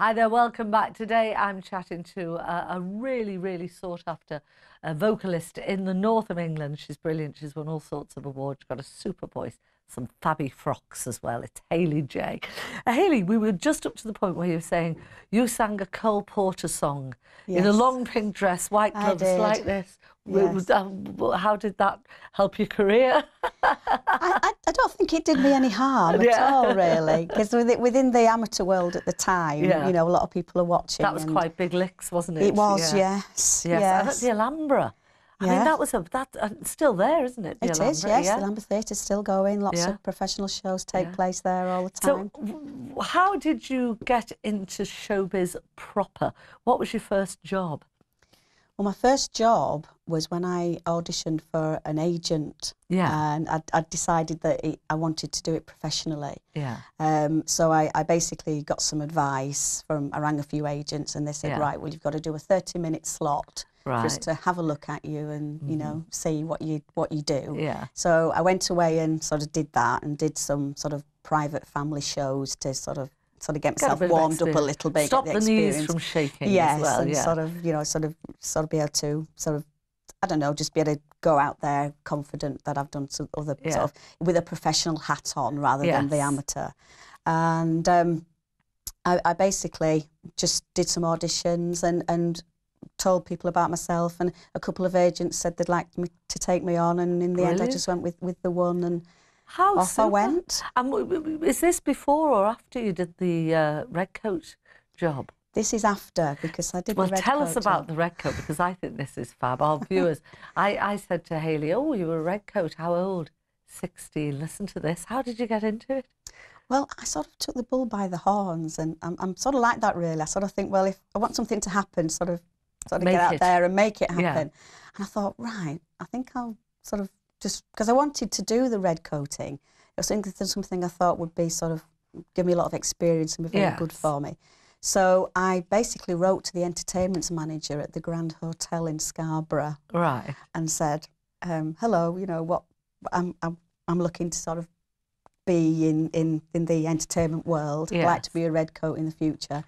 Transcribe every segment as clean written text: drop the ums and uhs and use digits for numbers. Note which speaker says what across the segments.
Speaker 1: Hi there, welcome back. Today I'm chatting to a really, really sought after vocalist in the north of England. She's brilliant. She's won all sorts of awards. She's got a super voice, some fabby frocks as well. It's Hayley J. Hayley, we were just up to the point where you were saying you sang a Cole Porter song in a long pink dress, white gloves like this. Yes. How did that help your career?
Speaker 2: I don't think it did me any harm at all, really, because within the amateur world at the time, you know, a lot of people are watching.
Speaker 1: That was quite big licks, wasn't it?
Speaker 2: It was, yes.
Speaker 1: And at the Alhambra. I mean, that was still there, isn't it?
Speaker 2: It is, yes. The Alhambra Theatre's still going. Lots of professional shows take place there all the time.
Speaker 1: So, how did you get into showbiz proper? What was your first job?
Speaker 2: Well, my first job was when I auditioned for an agent, and I decided that I wanted to do it professionally. So I basically got some advice I rang a few agents, and they said, right, well, you've got to do a 30-minute slot for us to have a look at you and you know, see what you do. So I went away and sort of did that, and did some sort of private family shows to sort of get myself warmed up a little bit.
Speaker 1: Stop the knees from shaking.
Speaker 2: Yes,
Speaker 1: as well,
Speaker 2: and sort of, you know, sort of be able to I don't know, just be able to go out there confident that I've done some other sort of with a professional hat on rather than the amateur. And I basically just did some auditions and told people about myself, and a couple of agents said they'd like me to take me on, and in the end I just went with the one, and off I went.
Speaker 1: And is this before or after you did the red coat job?
Speaker 2: This is after, because I did the red coat.
Speaker 1: Well, tell us about the red coat, because I think this is fab. Our viewers, I said to Hayley, oh, you were a red coat, how old? 16. Listen to this. How did you get into it?
Speaker 2: Well, I sort of took the bull by the horns, and I'm sort of like that, really. I sort of think, well, if I want something to happen, sort of get out there and make it happen. And I thought, right, I think I'll sort of just, because I wanted to do the red coating. It was something I thought would be sort of give me a lot of experience and be very good for me. So I basically wrote to the entertainment manager at the Grand Hotel in Scarborough, and said, "Hello, you know what? I'm looking to sort of be in the entertainment world. I'd like to be a red coat in the future.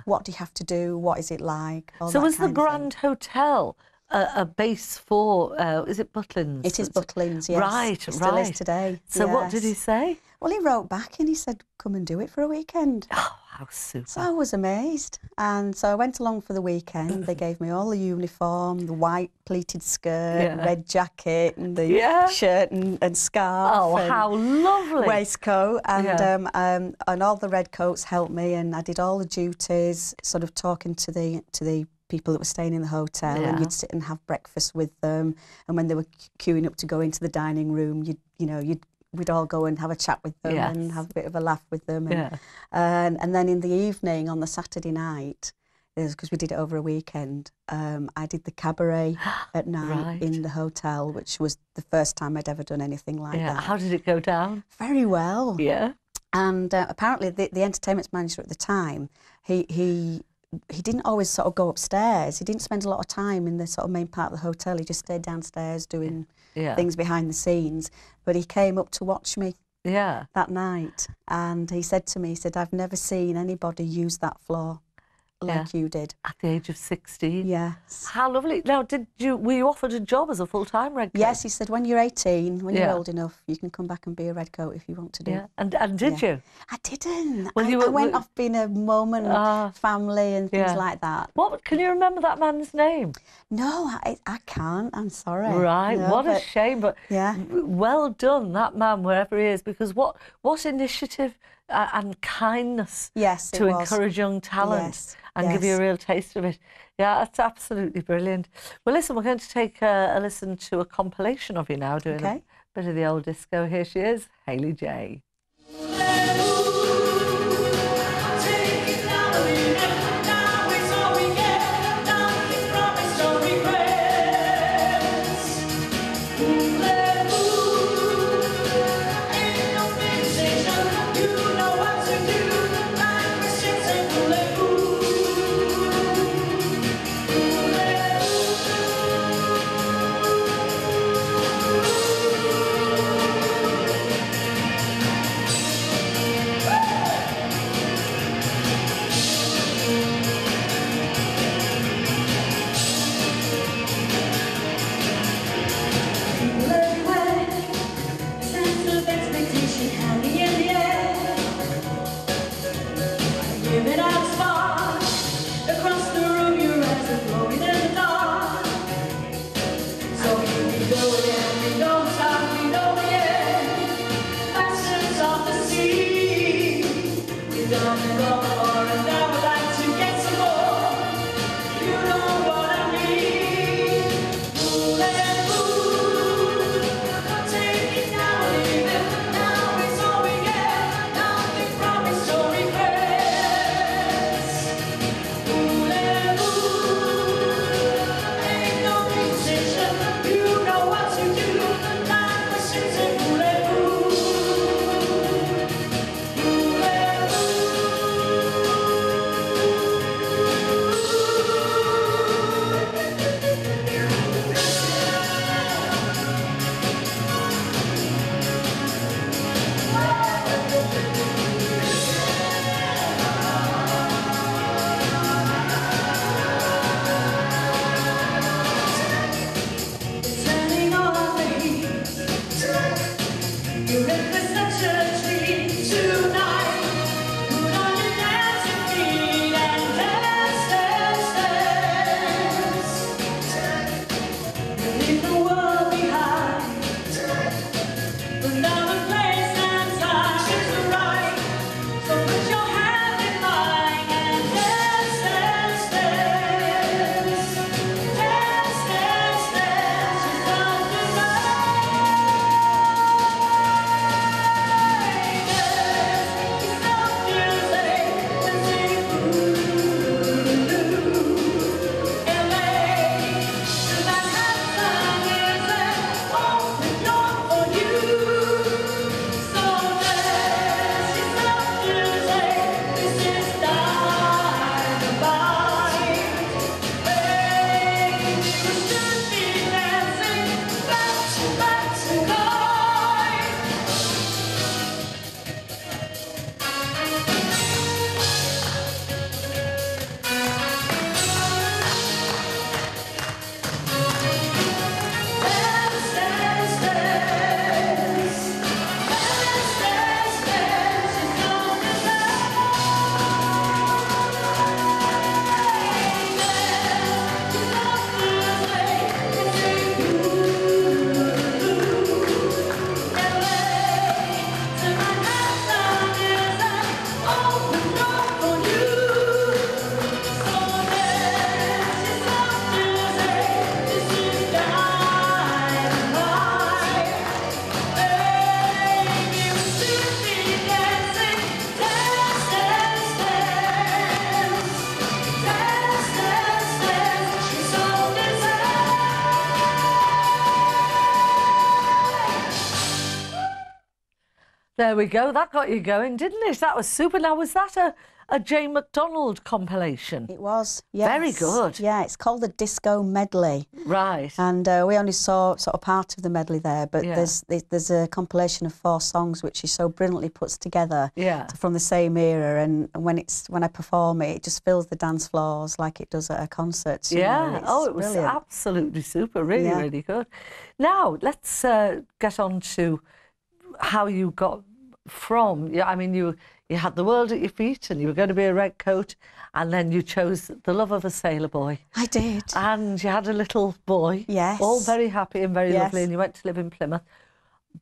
Speaker 2: What do you have to do? What is it like?"
Speaker 1: So was the Grand Hotel a base for, is it Butlins?
Speaker 2: It is Butlins, yes.
Speaker 1: Right,
Speaker 2: it still is today.
Speaker 1: So what did he say?
Speaker 2: Well, he wrote back and he said, come and do it for a weekend.
Speaker 1: Oh, how super.
Speaker 2: So I was amazed. And so I went along for the weekend. They gave me all the uniform, the white pleated skirt, red jacket, and the shirt and scarf.
Speaker 1: Oh, how lovely.
Speaker 2: Waistcoat. And all the red coats helped me, and I did all the duties, sort of talking to the people that were staying in the hotel, and you'd sit and have breakfast with them, and when they were queuing up to go into the dining room, we'd all go and have a chat with them and have a bit of a laugh with them, and then in the evening on the Saturday night, because we did it over a weekend, I did the cabaret at night in the hotel, which was the first time I'd ever done anything like that.
Speaker 1: How did it go down?
Speaker 2: Very well. And apparently the entertainment manager at the time, he didn't always sort of go upstairs. He didn't spend a lot of time in the sort of main part of the hotel. He just stayed downstairs doing things behind the scenes. But he came up to watch me that night, and he said to me, he said, "I've never seen anybody use that floor like you did." At
Speaker 1: the age of 16?
Speaker 2: Yes.
Speaker 1: How lovely. Now, were you offered a job as a full-time red coat?
Speaker 2: Yes, he said, when you're 18, when you're old enough, you can come back and be a red coat if you want to do.
Speaker 1: And did you?
Speaker 2: I didn't. Well, I went off being a mum and family and things like that.
Speaker 1: Can you remember that man's name?
Speaker 2: No, I can't. I'm sorry.
Speaker 1: Right, no, what a shame. But well done, that man, wherever he is, because what initiative and kindness to encourage young talent and give you a real taste of it. Yeah, that's absolutely brilliant. Well, listen, we're going to take a listen to a compilation of you now, doing a bit of the old disco. Here she is, Hayley J. There we go. That got you going, didn't it? That was super. Now, was that a Jane McDonald compilation?
Speaker 2: It was, yes.
Speaker 1: Very good.
Speaker 2: Yeah, it's called the Disco Medley.
Speaker 1: Right.
Speaker 2: And we only saw sort of part of the medley there, but
Speaker 1: Yeah.
Speaker 2: there's a compilation of 4 songs which she so brilliantly puts together from the same era. And when I perform it, it just fills the dance floors like it does at a concert.
Speaker 1: Yeah.
Speaker 2: It
Speaker 1: was absolutely super. Really, really good. Now, let's get on to how you got from, I mean, you had the world at your feet and you were going to be a red coat, and then you chose the love of a sailor boy.
Speaker 2: I did.
Speaker 1: And you had a little boy.
Speaker 2: Yes.
Speaker 1: All very happy and very lovely, and you went to live in Plymouth.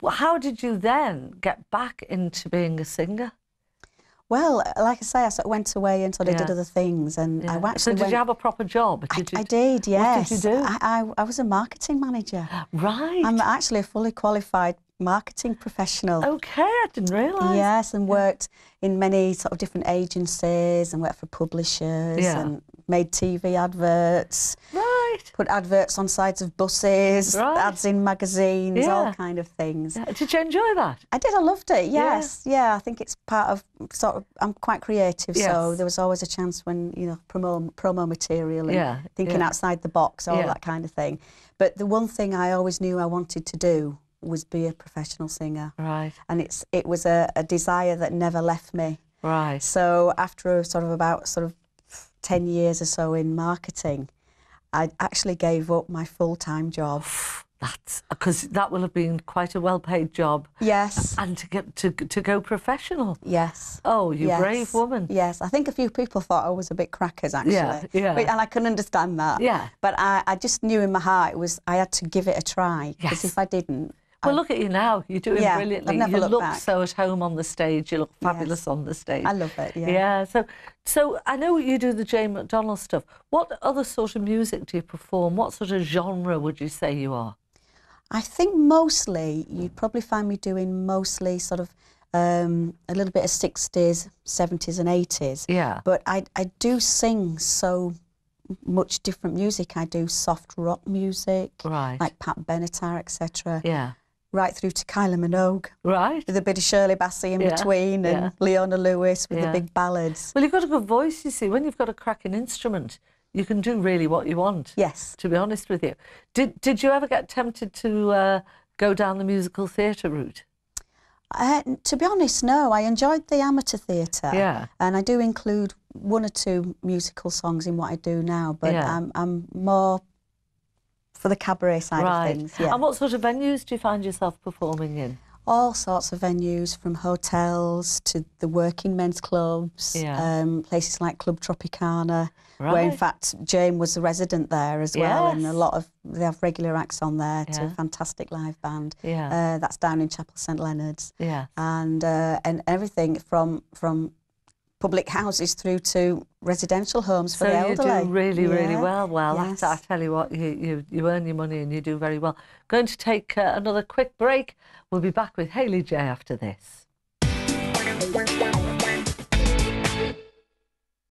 Speaker 1: How did you then get back into being a singer?
Speaker 2: Well, like I say, I sort of went away and sort of did other things, and I actually
Speaker 1: So did you have a proper job?
Speaker 2: I did, yes.
Speaker 1: What did you do?
Speaker 2: I was a marketing manager.
Speaker 1: Right.
Speaker 2: I'm actually a fully qualified marketing professional.
Speaker 1: Okay, I didn't realise.
Speaker 2: Yes, and worked in many sort of different agencies and worked for publishers and made TV adverts.
Speaker 1: Right.
Speaker 2: Put adverts on sides of buses, ads in magazines, all kind of things.
Speaker 1: Yeah. Did you enjoy that?
Speaker 2: I did, I loved it, yes. Yeah, I think it's part of sort of, I'm quite creative, so there was always a chance when, you know, promo material and thinking outside the box, all that kind of thing. But the one thing I always knew I wanted to do was be a professional singer.
Speaker 1: Right.
Speaker 2: And it was a desire that never left me.
Speaker 1: Right.
Speaker 2: So after about 10 years or so in marketing, I actually gave up my full-time job.
Speaker 1: That's because that will have been quite a well-paid job.
Speaker 2: Yes.
Speaker 1: And to get to go professional.
Speaker 2: Yes.
Speaker 1: Oh, you brave woman.
Speaker 2: Yes. I think a few people thought I was a bit crackers, actually.
Speaker 1: Yeah.
Speaker 2: And I can understand that.
Speaker 1: Yeah.
Speaker 2: But I just knew in my heart I had to give it a try. Because if I didn't,
Speaker 1: Well, look at you now. You're doing brilliantly.
Speaker 2: I've never
Speaker 1: you
Speaker 2: looked
Speaker 1: look
Speaker 2: back.
Speaker 1: so at home on the stage. You look fabulous on the stage.
Speaker 2: I love it, yeah.
Speaker 1: Yeah, so I know you do the Jane McDonald stuff. What other sort of music do you perform? What sort of genre would you say you are?
Speaker 2: I think mostly, you'd probably find me doing mostly sort of a little bit of 60s, 70s and 80s.
Speaker 1: Yeah.
Speaker 2: But I do sing so much different music. I do soft rock music, like Pat Benatar, etc.
Speaker 1: Yeah.
Speaker 2: Right through to Kylie Minogue.
Speaker 1: Right.
Speaker 2: With a bit of Shirley Bassey in between, and Leona Lewis with the big ballads.
Speaker 1: Well, you've got a good voice, you see. When you've got a cracking instrument, you can do really what you want.
Speaker 2: Yes.
Speaker 1: To be honest with you. Did you ever get tempted to go down the musical theatre route?
Speaker 2: To be honest, no. I enjoyed the amateur theatre.
Speaker 1: Yeah.
Speaker 2: And I do include 1 or 2 musical songs in what I do now, but I'm more for the cabaret side of things. Yeah.
Speaker 1: And what sort of venues do you find yourself performing in?
Speaker 2: All sorts of venues, from hotels to the working men's clubs, places like Club Tropicana, where in fact Jane was a resident there as well, and they have regular acts on there. It's a fantastic live band. That's down in Chapel St Leonard's. And everything from public houses through to residential homes for the elderly.
Speaker 1: So you do really, really well. Well, that's, I tell you what, you earn your money and you do very well. Going to take another quick break. We'll be back with Hayley J after this.